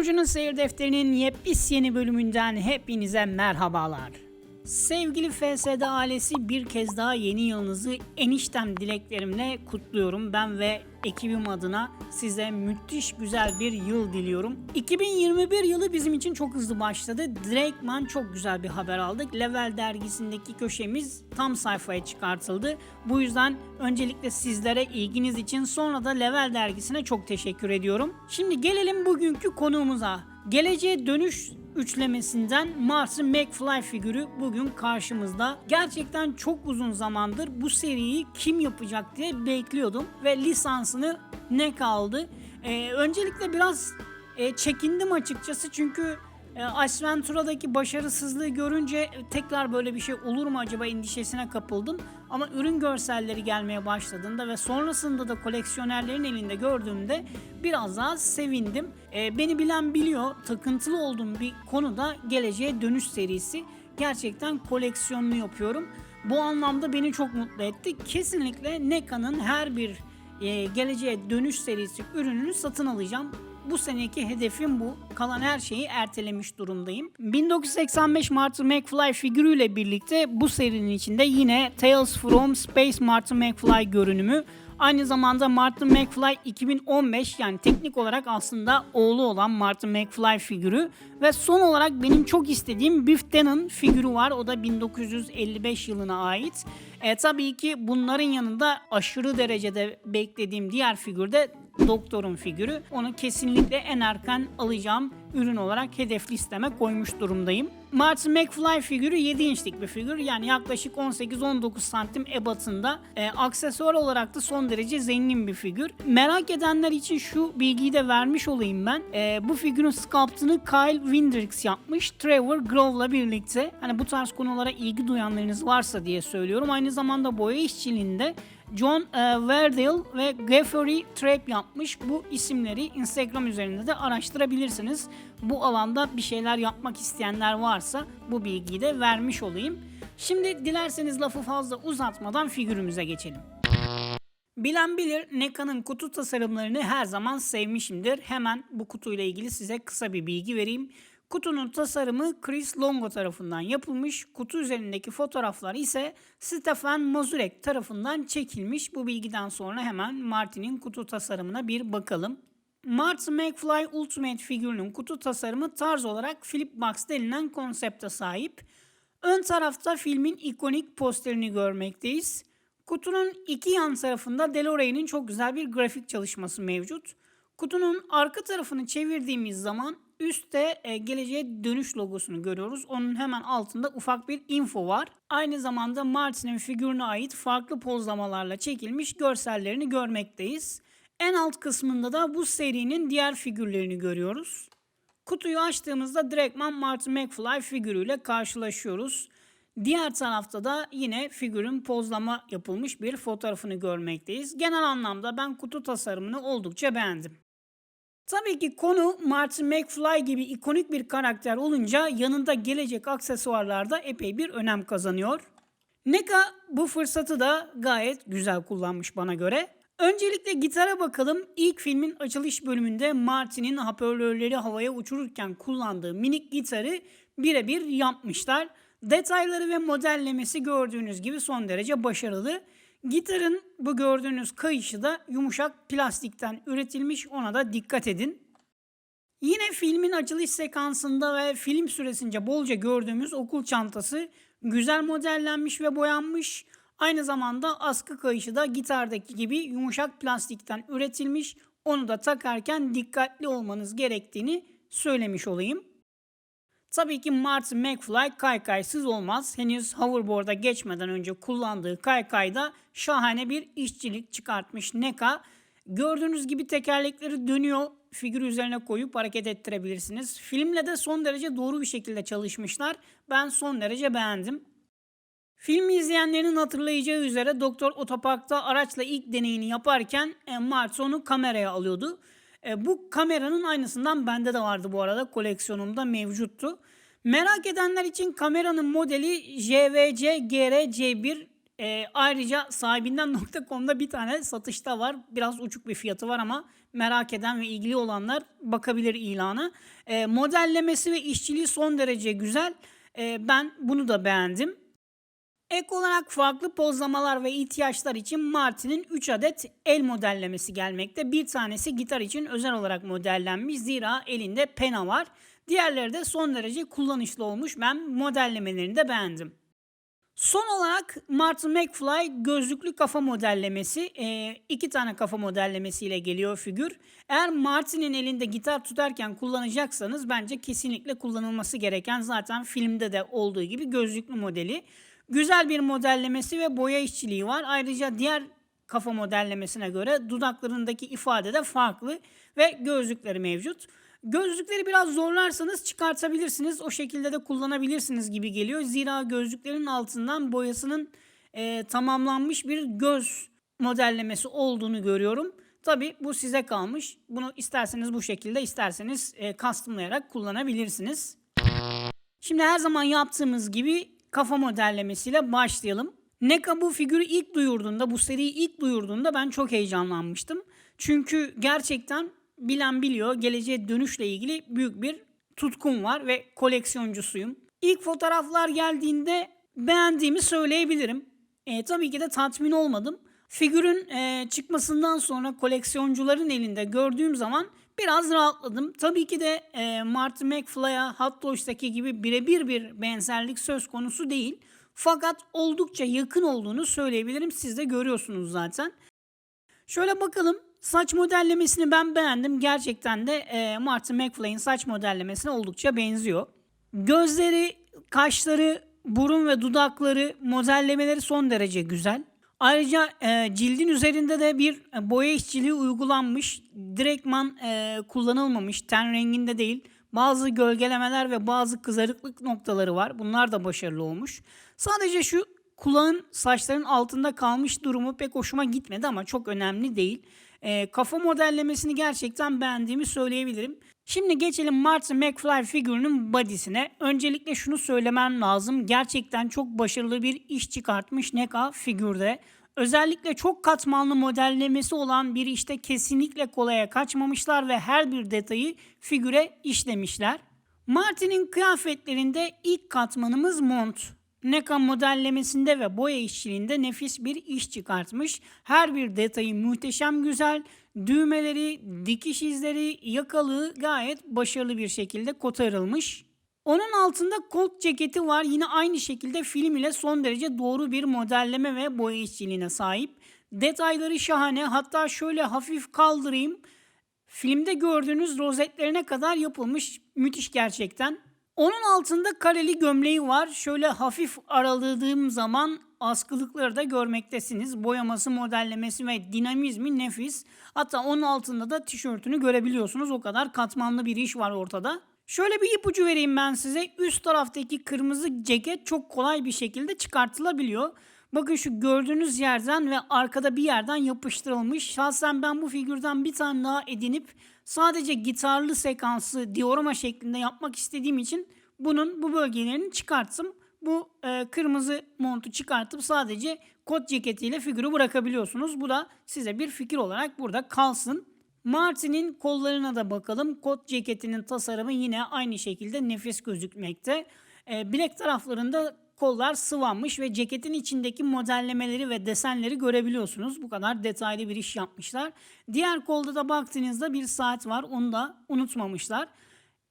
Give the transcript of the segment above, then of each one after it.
Figürcü'nün seyir defterinin yepyeni bölümünden hepinize merhabalar. Sevgili FSD ailesi, bir kez daha yeni yılınızı eniştem dileklerimle kutluyorum. Ben ve ekibim adına size müthiş güzel bir yıl diliyorum. 2021 yılı bizim için çok hızlı başladı. Direktman çok güzel bir haber aldık. Level dergisindeki köşemiz tam sayfaya çıkartıldı. Bu yüzden öncelikle sizlere ilginiz için, sonra da Level dergisine çok teşekkür ediyorum. Şimdi gelelim bugünkü konuğumuza. Geleceğe Dönüş üçlemesinden Marty McFly figürü bugün karşımızda. Gerçekten çok uzun zamandır bu seriyi kim yapacak diye bekliyordum ve lisansını NECA aldı. Öncelikle biraz çekindim açıkçası, çünkü Ace Ventura'daki başarısızlığı görünce tekrar böyle bir şey olur mu acaba endişesine kapıldım. Ama ürün görselleri gelmeye başladığında ve sonrasında da koleksiyonerlerin elinde gördüğümde biraz daha sevindim. Beni bilen biliyor, takıntılı olduğum bir konuda Geleceğe Dönüş serisi. Gerçekten koleksiyonunu yapıyorum. Bu anlamda beni çok mutlu etti. Kesinlikle NECA'nın her bir Geleceğe Dönüş serisi ürününü satın alacağım. Bu seneki hedefim bu. Kalan her şeyi ertelemiş durumdayım. 1985 Marty McFly figürüyle birlikte bu serinin içinde yine Tales from Space Marty McFly görünümü. Aynı zamanda Marty McFly 2015, yani teknik olarak aslında oğlu olan Marty McFly figürü ve son olarak benim çok istediğim Biff Tannen figürü var. O da 1955 yılına ait. Tabii ki bunların yanında aşırı derecede beklediğim diğer figür de Doktor'un figürü. Onu kesinlikle en erken alacağım ürün olarak hedef listeme koymuş durumdayım. Marty McFly figürü 7 inçlik bir figür, yani yaklaşık 18-19 santim ebatında. Aksesuar olarak da son derece zengin bir figür. Merak edenler için şu bilgiyi de vermiş olayım ben. Bu figürün sculpt'ını Kyle Windrix yapmış, Trevor Grove'la birlikte. Hani bu tarz konulara ilgi duyanlarınız varsa diye söylüyorum. Aynı zamanda boya işçiliğinde John Verdale ve Geoffrey Trapp yapmış. Bu isimleri Instagram üzerinde de araştırabilirsiniz. Bu alanda bir şeyler yapmak isteyenler varsa bu bilgiyi de vermiş olayım. Şimdi dilerseniz lafı fazla uzatmadan figürümüze geçelim. Bilen bilir, NECA'nın kutu tasarımlarını her zaman sevmişimdir. Hemen bu kutuyla ilgili size kısa bir bilgi vereyim. Kutunun tasarımı Chris Longo tarafından yapılmış. Kutu üzerindeki fotoğraflar ise Stefan Mazurek tarafından çekilmiş. Bu bilgiden sonra hemen Marty'nin kutu tasarımına bir bakalım. Marty McFly Ultimate figürünün kutu tasarımı tarz olarak Flipbox denilen konsepte sahip. Ön tarafta filmin ikonik posterini görmekteyiz. Kutunun iki yan tarafında DeLorean'in çok güzel bir grafik çalışması mevcut. Kutunun arka tarafını çevirdiğimiz zaman üstte Geleceğe Dönüş logosunu görüyoruz. Onun hemen altında ufak bir info var. Aynı zamanda Marty'nin figürüne ait farklı pozlamalarla çekilmiş görsellerini görmekteyiz. En alt kısmında da bu serinin diğer figürlerini görüyoruz. Kutuyu açtığımızda direktman Marty McFly figürüyle karşılaşıyoruz. Diğer tarafta da yine figürün pozlama yapılmış bir fotoğrafını görmekteyiz. Genel anlamda ben kutu tasarımını oldukça beğendim. Tabii ki konu Marty McFly gibi ikonik bir karakter olunca yanında gelecek aksesuarlarda epey bir önem kazanıyor. NECA bu fırsatı da gayet güzel kullanmış bana göre. Öncelikle gitara bakalım. İlk filmin açılış bölümünde Marty'nin hoparlörleri havaya uçururken kullandığı minik gitarı birebir yapmışlar. Detayları ve modellemesi gördüğünüz gibi son derece başarılı. Gitarın bu gördüğünüz kayışı da yumuşak plastikten üretilmiş, ona da dikkat edin. Yine filmin açılış sekansında ve film süresince bolca gördüğümüz okul çantası güzel modellenmiş ve boyanmış. Aynı zamanda askı kayışı da gitardaki gibi yumuşak plastikten üretilmiş. Onu da takarken dikkatli olmanız gerektiğini söylemiş olayım. Tabii ki Marty McFly kaykaysız olmaz. Henüz hoverboard'a geçmeden önce kullandığı kaykayda şahane bir işçilik çıkartmış NECA. Gördüğünüz gibi tekerlekleri dönüyor. Figürü üzerine koyup hareket ettirebilirsiniz. Filmle de son derece doğru bir şekilde çalışmışlar. Ben son derece beğendim. Filmi izleyenlerin hatırlayacağı üzere Doktor Otopark'ta araçla ilk deneyini yaparken Marty onu kameraya alıyordu. Bu kameranın aynısından bende de vardı bu arada, koleksiyonumda mevcuttu. Merak edenler için kameranın modeli JVC GR-C1. Ayrıca sahibinden.com'da bir tane satışta var. Biraz uçuk bir fiyatı var ama Merak eden ve ilgili olanlar bakabilir ilana. Modellemesi ve işçiliği son derece güzel. Ben bunu da beğendim. Ek olarak farklı pozlamalar ve ihtiyaçlar için Martin'in 3 adet el modellemesi gelmekte. Bir tanesi gitar için özel olarak modellenmiş, zira elinde pena var. Diğerleri de son derece kullanışlı olmuş. Ben modellemelerini de beğendim. Son olarak Martin McFly gözlüklü kafa modellemesi. 2 tane kafa modellemesiyle geliyor figür. Eğer Martin'in elinde gitar tutarken kullanacaksanız bence kesinlikle kullanılması gereken, zaten filmde de olduğu gibi, gözlüklü modeli. Güzel bir modellemesi ve boya işçiliği var. Ayrıca diğer kafa modellemesine göre dudaklarındaki ifade de farklı ve gözlükleri mevcut. Gözlükleri biraz zorlarsanız çıkartabilirsiniz. O şekilde de kullanabilirsiniz gibi geliyor. Zira gözlüklerin altından boyasının tamamlanmış bir göz modellemesi olduğunu görüyorum. Tabi bu size kalmış. Bunu isterseniz bu şekilde, isterseniz customlayarak kullanabilirsiniz. Şimdi her zaman yaptığımız gibi kafa modellemesiyle başlayalım. NECA bu figürü ilk duyurduğunda, bu seriyi ilk duyurduğunda ben çok heyecanlanmıştım. Çünkü gerçekten bilen biliyor, geleceğe dönüşle ilgili büyük bir tutkum var ve koleksiyoncusuyum. İlk fotoğraflar geldiğinde beğendiğimi söyleyebilirim. Tabii ki de tatmin olmadım. Figürün çıkmasından sonra koleksiyoncuların elinde gördüğüm zaman biraz rahatladım. Tabii ki de Martin McFly'a Hot Toys'taki gibi birebir bir benzerlik söz konusu değil. Fakat oldukça yakın olduğunu söyleyebilirim. Siz de görüyorsunuz zaten. Şöyle bakalım. Saç modellemesini ben beğendim. Gerçekten de Martin McFly'in saç modellemesine oldukça benziyor. Gözleri, kaşları, burun ve dudakları modellemeleri son derece güzel. Ayrıca cildin üzerinde de bir boya işçiliği uygulanmış. Direktman kullanılmamış. Ten renginde değil. Bazı gölgelemeler ve bazı kızarıklık noktaları var. Bunlar da başarılı olmuş. Sadece şu kulağın, saçların altında kalmış durumu pek hoşuma gitmedi ama çok önemli değil. Kafa modellemesini gerçekten beğendiğimi söyleyebilirim. Şimdi geçelim Martin McFly figürünün body'sine. Öncelikle şunu söylemem lazım. Gerçekten çok başarılı bir iş çıkartmış NECA figürde. Özellikle çok katmanlı modellemesi olan bir işte kesinlikle kolaya kaçmamışlar ve her bir detayı figüre işlemişler. Martin'in kıyafetlerinde ilk katmanımız mont. NECA modellemesinde ve boya işçiliğinde nefis bir iş çıkartmış. Her bir detayı muhteşem güzel. Düğmeleri, dikiş izleri, yakalığı gayet başarılı bir şekilde kotarılmış. Onun altında kot ceketi var. Yine aynı şekilde film ile son derece doğru bir modelleme ve boya işçiliğine sahip. Detayları şahane. Hatta şöyle hafif kaldırayım. Filmde gördüğünüz rozetlerine kadar yapılmış. Müthiş gerçekten. Onun altında kareli gömleği var. Şöyle hafif araladığım zaman askılıkları da görmektesiniz. Boyaması, modellemesi ve dinamizmi nefis. Hatta onun altında da tişörtünü görebiliyorsunuz. O kadar katmanlı bir iş var ortada. Şöyle bir ipucu vereyim ben size. Üst taraftaki kırmızı ceket çok kolay bir şekilde çıkartılabiliyor. Bakın şu gördüğünüz yerden ve arkada bir yerden yapıştırılmış. Şahsen ben bu figürden bir tane daha edinip sadece gitarlı sekansı diorama şeklinde yapmak istediğim için bunun bu bölgelerini çıkarttım. Bu kırmızı montu çıkartıp sadece kot ceketiyle figürü bırakabiliyorsunuz. Bu da size bir fikir olarak burada kalsın. Martin'in kollarına da bakalım. Kot ceketinin tasarımı yine aynı şekilde nefis gözükmekte. Bilek taraflarında kollar sıvanmış ve ceketin içindeki modellemeleri ve desenleri görebiliyorsunuz. Bu kadar detaylı bir iş yapmışlar. Diğer kolda da baktığınızda bir saat var. Onu da unutmamışlar.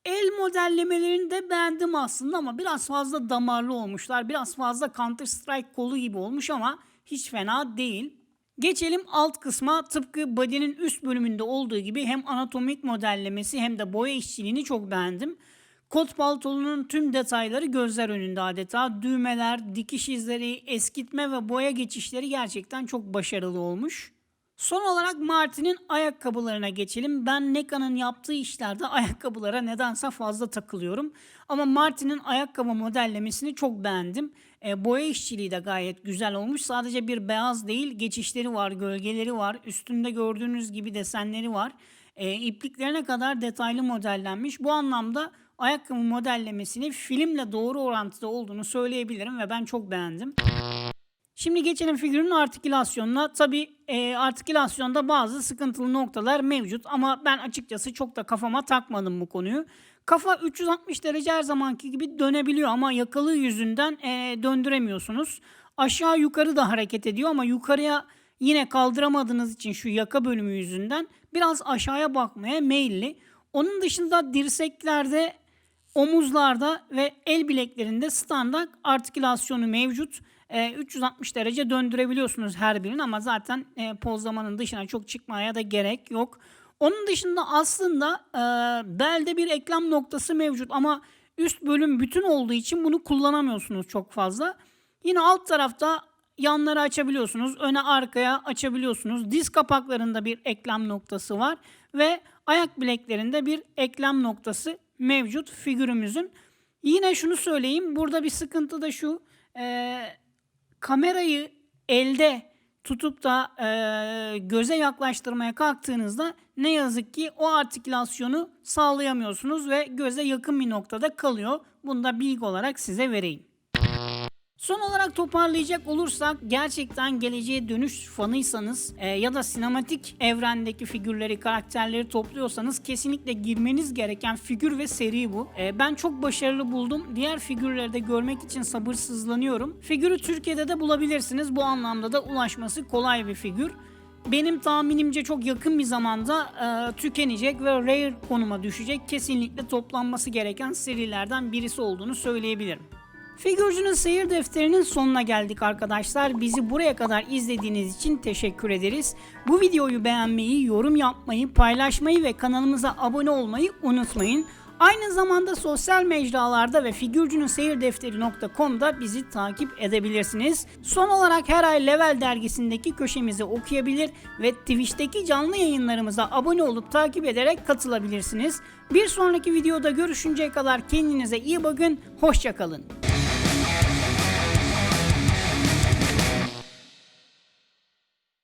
El modellemelerini de beğendim aslında ama biraz fazla damarlı olmuşlar. Biraz fazla Counter Strike kolu gibi olmuş ama hiç fena değil. Geçelim alt kısma. Tıpkı body'nin üst bölümünde olduğu gibi hem anatomik modellemesi hem de boya işçiliğini çok beğendim. Kot paltolunun tüm detayları gözler önünde adeta. Düğmeler, dikiş izleri, eskitme ve boya geçişleri gerçekten çok başarılı olmuş. Son olarak Martin'in ayakkabılarına geçelim. Ben NECA'nın yaptığı işlerde ayakkabılara nedense fazla takılıyorum. Ama Martin'in ayakkabı modellemesini çok beğendim. Boya işçiliği de gayet güzel olmuş. Sadece bir beyaz değil, geçişleri var, gölgeleri var. Üstünde gördüğünüz gibi desenleri var. İpliklerine kadar detaylı modellenmiş. Bu anlamda ayakkabı modellemesini filmle doğru orantıda olduğunu söyleyebilirim ve ben çok beğendim. Şimdi geçelim figürün artikülasyonuna. Tabi artikülasyonda bazı sıkıntılı noktalar mevcut ama ben açıkçası çok da kafama takmadım bu konuyu. Kafa 360 derece her zamanki gibi dönebiliyor ama yakalığı yüzünden döndüremiyorsunuz. Aşağı yukarı da hareket ediyor ama yukarıya yine kaldıramadığınız için şu yaka bölümü yüzünden biraz aşağıya bakmaya meyilli. Onun dışında dirseklerde, omuzlarda ve el bileklerinde standart artikülasyonu mevcut. 360 derece döndürebiliyorsunuz her birini ama zaten pozlamanın dışına çok çıkmaya da gerek yok. Onun dışında aslında belde bir eklem noktası mevcut ama üst bölüm bütün olduğu için bunu kullanamıyorsunuz çok fazla. Yine alt tarafta yanları açabiliyorsunuz, öne arkaya açabiliyorsunuz. Diz kapaklarında bir eklem noktası var ve ayak bileklerinde bir eklem noktası mevcut figürümüzün. Yine şunu söyleyeyim, burada bir sıkıntı da şu, kamerayı elde tutup da göze yaklaştırmaya kalktığınızda ne yazık ki o artikülasyonu sağlayamıyorsunuz ve göze yakın bir noktada kalıyor. Bunu da bilgi olarak size vereyim. Son olarak toparlayacak olursak, gerçekten geleceğe dönüş fanıysanız ya da sinematik evrendeki figürleri, karakterleri topluyorsanız kesinlikle girmeniz gereken figür ve seri bu. Ben çok başarılı buldum. Diğer figürleri de görmek için sabırsızlanıyorum. Figürü Türkiye'de de bulabilirsiniz. Bu anlamda da ulaşması kolay bir figür. Benim tahminimce çok yakın bir zamanda tükenecek ve rare konuma düşecek. Kesinlikle toplanması gereken serilerden birisi olduğunu söyleyebilirim. Figürcünün seyir defterinin sonuna geldik arkadaşlar. Bizi buraya kadar izlediğiniz için teşekkür ederiz. Bu videoyu beğenmeyi, yorum yapmayı, paylaşmayı ve kanalımıza abone olmayı unutmayın. Aynı zamanda sosyal mecralarda ve figürcününseyirdefteri.com'da bizi takip edebilirsiniz. Son olarak her ay Level dergisindeki köşemizi okuyabilir ve Twitch'teki canlı yayınlarımıza abone olup takip ederek katılabilirsiniz. Bir sonraki videoda görüşünceye kadar kendinize iyi bakın, hoşça kalın.